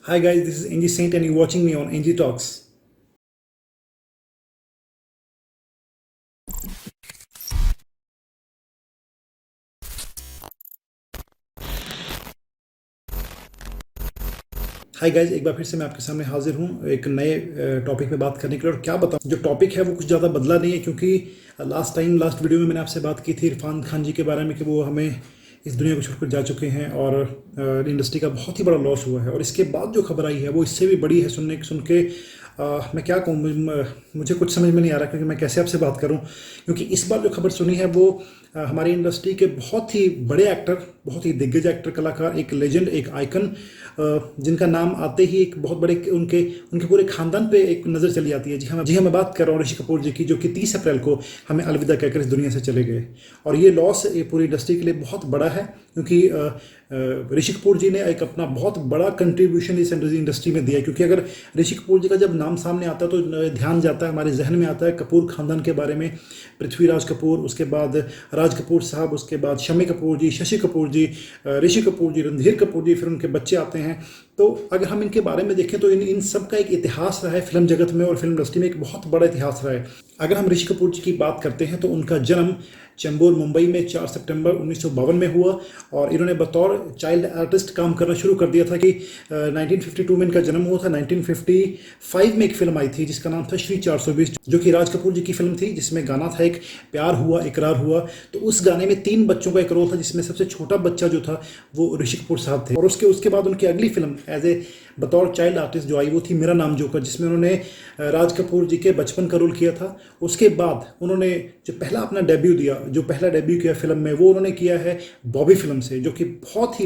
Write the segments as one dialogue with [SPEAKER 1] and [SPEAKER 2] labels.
[SPEAKER 1] Hi guys, this is Angie Saint and you're watching me on Angie Talks. Hi guys, एक बार फिर से मैं आपके सामने हाजिर हूँ एक नए टॉपिक पे बात करने के लिए। और क्या बताऊँ, जो टॉपिक है वो कुछ ज़्यादा बदला नहीं है, क्योंकि लास्ट वीडियो में मैंने आपसे बात की थी इरफान खान जी के बारे में कि वो हमें इस दुनिया को छोड़कर जा चुके हैं और इंडस्ट्री का बहुत ही बड़ा लॉस हुआ है। और इसके बाद जो खबर आई है वो इससे भी बड़ी है। सुन के मैं क्या कहूँ, मुझे कुछ समझ में नहीं आ रहा क्योंकि मैं कैसे आपसे बात करूँ। क्योंकि इस बार जो खबर सुनी है वो हमारी इंडस्ट्री के बहुत ही बड़े एक्टर, बहुत ही दिग्गज एक्टर, कलाकार, एक लेजेंड, एक आइकन, जिनका नाम आते ही एक बहुत बड़े उनके उनके पूरे खानदान पे एक नज़र चली आती है। जी हाँ, मैं बात कर रहा हूँ ऋषि कपूर जी की, जो कि 30 अप्रैल को हमें अलविदा कहकर इस दुनिया से चले गए। और ये लॉस ये पूरी इंडस्ट्री के लिए बहुत बड़ा है, क्योंकि ऋषि कपूर जी ने एक अपना बहुत बड़ा कंट्रीब्यूशन इस इंडस्ट्री में दिया है। क्योंकि अगर ऋषि कपूर जी का जब नाम सामने आता है तो ध्यान जाता है, हमारे जहन में आता है कपूर खानदान के बारे में। पृथ्वीराज कपूर, उसके बाद राज कपूर साहब, उसके बाद शम्मी कपूर जी, शशि कपूर जी, ऋषि कपूर जी, रणधीर कपूर जी, फिर उनके बच्चे आते हैं। तो अगर हम इनके बारे में देखें तो इन सब का एक इतिहास रहा है फिल्म जगत में, और फिल्म इंडस्ट्री में एक बहुत बड़ा इतिहास रहा है। अगर हम ऋषि कपूर जी की बात करते हैं तो उनका जन्म चेंबूर, मुंबई में 4 सितंबर 1952 में हुआ। और इन्होंने बतौर चाइल्ड आर्टिस्ट काम करना शुरू कर दिया था कि 1952 में इनका जन्म हुआ था। 1955 में एक फिल्म आई थी जिसका नाम था श्री 420, जो कि राज कपूर जी की फिल्म थी, जिसमें गाना था एक प्यार हुआ इकरार हुआ। तो उस गाने में 3 बच्चों का एक रोल था, जिसमें सबसे छोटा बच्चा जो था वो ऋषि कपूर साहब थे। और उसके बाद उनकी अगली फिल्म एज ए बतौर चाइल्ड आर्टिस्ट जो आई वो थी मेरा नाम जोकर, जिसमें उन्होंने राज कपूर जी के बचपन का रोल किया था। उसके बाद उन्होंने जो पहला अपना डेब्यू दिया, जो पहला डेब्यू किया फिल्म में, वो उन्होंने किया है बॉबी फिल्म से, जो कि बहुत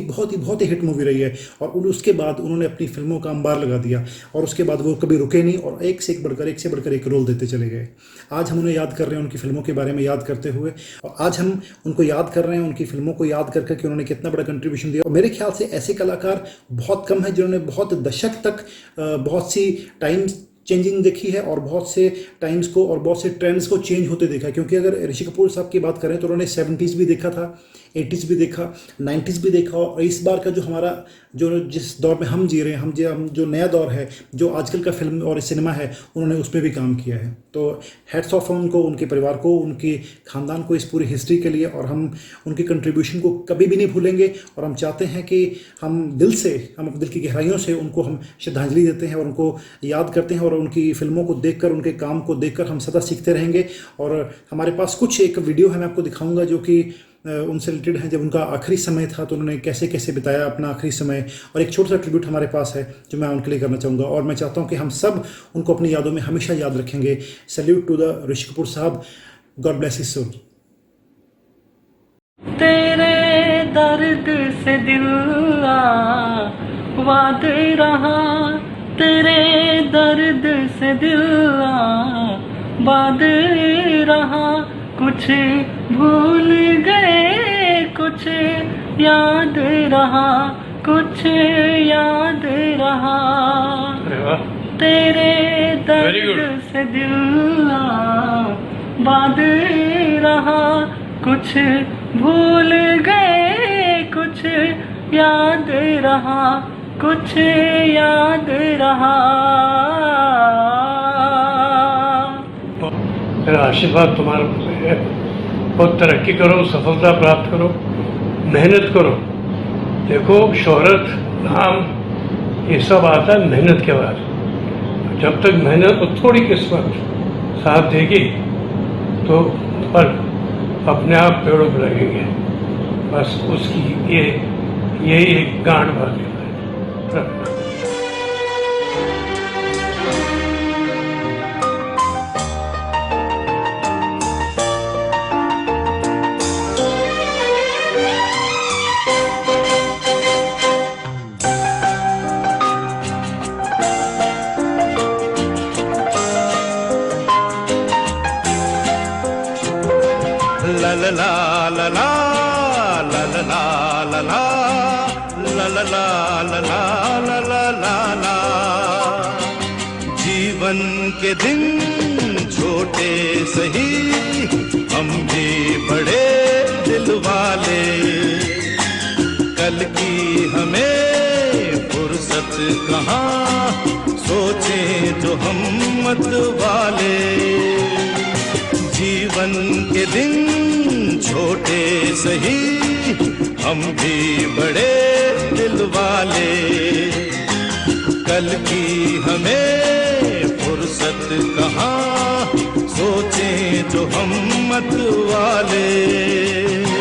[SPEAKER 1] ही हिट मूवी रही है। और उसके बाद उन्होंने अपनी फिल्मों का अंबार लगा दिया, और उसके बाद वो कभी रुके नहीं और एक से बढ़कर एक रोल देते चले गए। आज हम उन्हें याद कर रहे हैं, उनकी फिल्मों के बारे में याद करते हुए, और आज हम उनको याद कर रहे हैं, उनकी फिल्मों को याद करके कि उन्होंने कितना बड़ा कंट्रीब्यूशन दिया। और मेरे ख्याल से ऐसे कलाकार बहुत कम हैं जिन्होंने बहुत दशक तक बहुत सी टाइम चेंजिंग देखी है, और बहुत से टाइम्स को और बहुत से ट्रेंड्स को चेंज होते देखा है। क्योंकि अगर ऋषि कपूर साहब की बात करें तो उन्होंने 70s भी देखा था, 80s भी देखा, 90s भी देखा, और इस बार का जो हमारा जो जिस दौर में हम जी रहे हैं, हम जो नया दौर है, जो आजकल का फिल्म और सिनेमा है, उन्होंने उसमें भी काम किया है। तो हेड्स ऑफ उनको, उनके परिवार को, उनके खानदान को, इस पूरी हिस्ट्री के लिए। और हम उनके कंट्रीब्यूशन को कभी भी नहीं भूलेंगे, और हम चाहते हैं कि हम अपने दिल की गहराइयों से उनको हम श्रद्धांजलि देते हैं और उनको याद करते हैं। और उनकी फिल्मों को देखकर, उनके काम को देखकर हम सदा सीखते रहेंगे। और हमारे पास कुछ एक वीडियो है, मैं आपको दिखाऊंगा, जो कि उनसे रिलेटेड है। जब उनका आखिरी समय था तो उन्होंने कैसे कैसे बिताया अपना आखिरी समय, और एक छोटा सा ट्रिब्यूट हमारे पास है जो मैं उनके लिए करना चाहूँगा। और मैं चाहता हूँ कि हम सब उनको अपनी यादों में हमेशा याद रखेंगे। Salute to the Rishi Kapoor साहब, गॉड ब्लेस हिज सोल।
[SPEAKER 2] तेरे दर्द से दिल आबाद रहा, तेरे दर्द से दिल आबाद रहा। कुछ भूल गए, कुछ याद रहा, कुछ याद रहा। तेरे दर्द से दिल आबाद रहा। कुछ भूल गए, कुछ याद रहा, कुछ याद रहा।
[SPEAKER 3] मेरा आशीर्वाद तुम्हारे ऊपर है। बहुत तरक्की करो, सफलता प्राप्त करो, मेहनत करो। देखो, शोहरत, नाम, ये सब आता है मेहनत के बाद। जब तक मेहनत और थोड़ी किस्मत साथ देगी तो पर अपने आप पेड़ों पर लगेंगे। बस उसकी ये एक गांठ बात है।
[SPEAKER 4] La la la la la la la la la la la la la la la la la। जीवन के दिन छोटे सही, हम भी बड़े दिल वाले। कल की हमें फुर्सत कहाँ सोचें जो हम मत वाले। जीवन के दिन छोटे सही, हम भी बड़े दिल वाले। कल की हमें फुर्सत कहाँ सोचें जो हम मत वाले।